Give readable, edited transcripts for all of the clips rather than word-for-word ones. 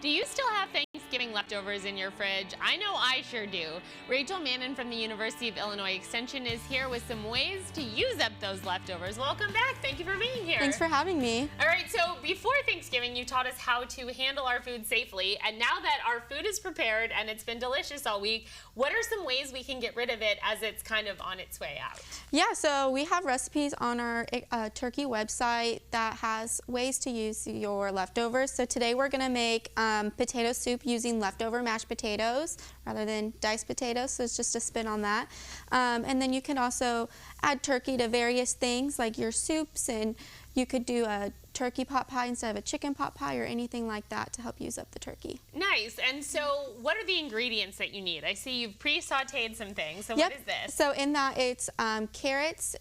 Do you still have Thanksgiving leftovers in your fridge? I know I sure do. Rachel Mannon from the University of Illinois Extension is here with some ways to use up those leftovers. Welcome back. Thank you for being here. Thanks for having me. All right, so before Thanksgiving, you taught us how to handle our food safely. And now that our food is prepared and it's been delicious all week, what are some ways we can get rid of it as it's kind of on its way out? Yeah, so we have recipes on our turkey website that has ways to use your leftovers. So today we're going to make potato soup using leftover mashed potatoes rather than diced potatoes, so it's just a spin on that. And then you can also add turkey to various things like your soups, and you could do a turkey pot pie instead of a chicken pot pie or anything like that to help use up the turkey. Nice. And so what are the ingredients that you need? I see you've pre-sauteed some things. So Yep. what is this? So in that it's carrots,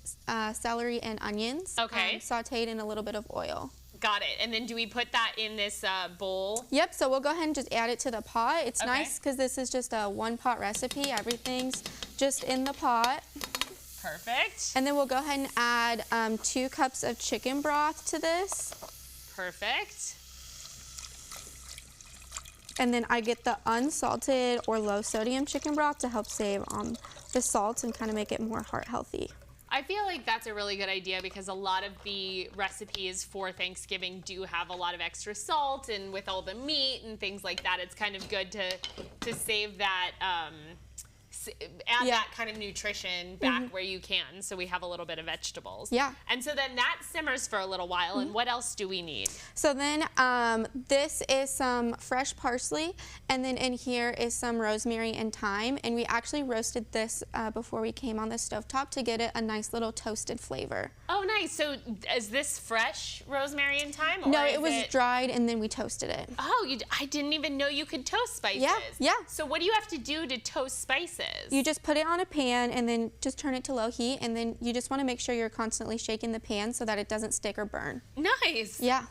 celery, and onions. Okay. Sauteed in a little bit of oil. Got it. And then do we put that in this bowl? Yep, so we'll go ahead and just add it to the pot. It's Okay. nice because this is just a one-pot recipe. Everything's just in the pot. Perfect. And then we'll go ahead and add 2 cups of chicken broth to this. Perfect. And then I get the unsalted or low-sodium chicken broth to help save the salt and kind of make it more heart healthy. I feel like that's a really good idea because a lot of the recipes for Thanksgiving do have a lot of extra salt, and with all the meat and things like that, it's kind of good to save that, add Yeah. that kind of nutrition back where you can, so we have a little bit of vegetables. Yeah. And so then that simmers for a little while, and what else do we need? So then this is some fresh parsley, and then in here is some rosemary and thyme, and we actually roasted this before we came on the stovetop to get it a nice little toasted flavor. Oh, nice. So is this fresh rosemary and thyme? Or No, is it was dried and then we toasted it. Oh, I didn't even know you could toast spices. Yeah. So what do you have to do to toast spices? You just put it on a pan and then just turn it to low heat, and then you just want to make sure you're constantly shaking the pan so that it doesn't stick or burn. Nice. Yeah.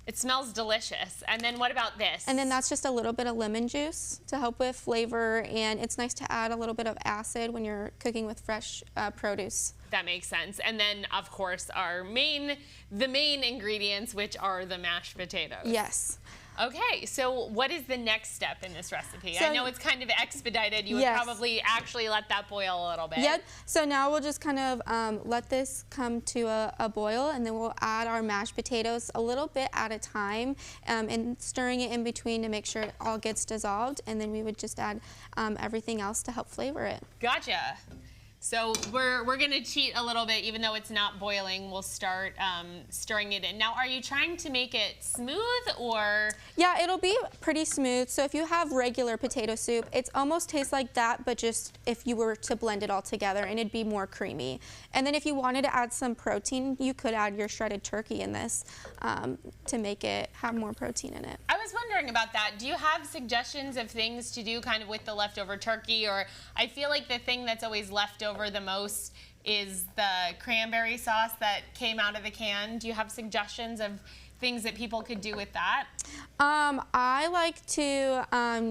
It smells delicious. And then what about this? And then that's just a little bit of lemon juice to help with flavor, and it's nice to add a little bit of acid when you're cooking with fresh produce. That makes sense. And then, of course, the main ingredients, which are the mashed potatoes. Yes. Okay, so what is the next step in this recipe? So, I know it's kind of expedited. You would yes. probably actually let that boil a little bit. Yep. So now we'll just kind of let this come to a boil, and then we'll add our mashed potatoes a little bit at a time, and stirring it in between to make sure it all gets dissolved, and then we would just add everything else to help flavor it. Gotcha. So we're going to cheat a little bit. Even though it's not boiling, we'll start stirring it in. Now, are you trying to make it smooth, or? Yeah, it'll be pretty smooth. So if you have regular potato soup, it almost tastes like that, but just if you were to blend it all together, and it'd be more creamy. And then if you wanted to add some protein, you could add your shredded turkey in this to make it have more protein in it. I was wondering about that. Do you have suggestions of things to do kind of with the leftover turkey? Or I feel like the thing that's always left over the most is the cranberry sauce that came out of the can. Do you have suggestions of things that people could do with that? I like to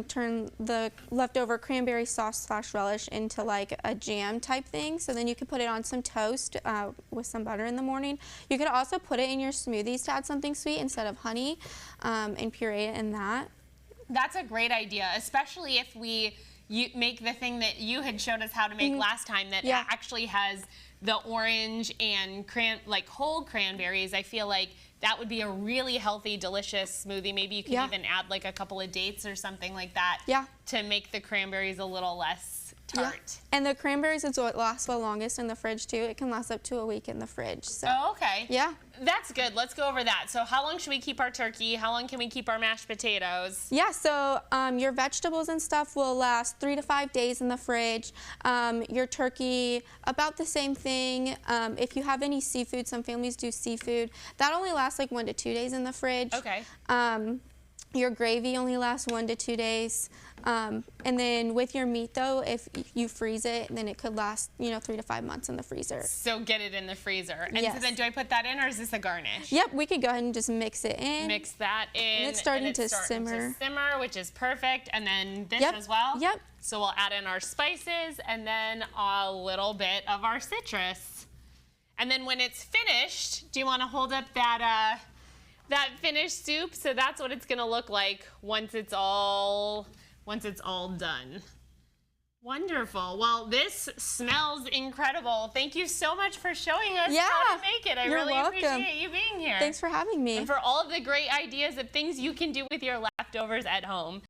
turn the leftover cranberry sauce / relish into like a jam type thing. So then you can put it on some toast with some butter in the morning. You could also put it in your smoothies to add something sweet instead of honey, and puree it in that. That's a great idea, especially if you make the thing that you had showed us how to make last time that actually has the orange and whole cranberries. I feel like that would be a really healthy, delicious smoothie. Maybe you can even add like a couple of dates or something like that to make the cranberries a little less tart. Yeah. And the cranberries is what lasts the longest in the fridge too. It can last up to a week in the fridge. So. Oh, okay. Yeah. That's good. Let's go over that. So how long should we keep our turkey? How long can we keep our mashed potatoes? Yeah, so your vegetables and stuff will last 3 to 5 days in the fridge. Your turkey, about the same thing. If you have any seafood, some families do seafood, that only lasts like 1 to 2 days in the fridge. Okay. Your gravy only lasts 1 to 2 days. And then with your meat though, if you freeze it, then it could last, 3 to 5 months in the freezer. So get it in the freezer. And yes. so then do I put that in, or is this a garnish? Yep, we could go ahead and just mix it in. Mix that in. And it's starting to simmer. Which is perfect. And then this Yep. as well? Yep. So we'll add in our spices and then a little bit of our citrus. And then when it's finished, do you want to hold up that that finished soup. So that's what it's gonna look like once it's all done. Wonderful. Well, this smells incredible. Thank you so much for showing us how to make it. I really appreciate you being here. Thanks for having me. And for all of the great ideas of things you can do with your leftovers at home.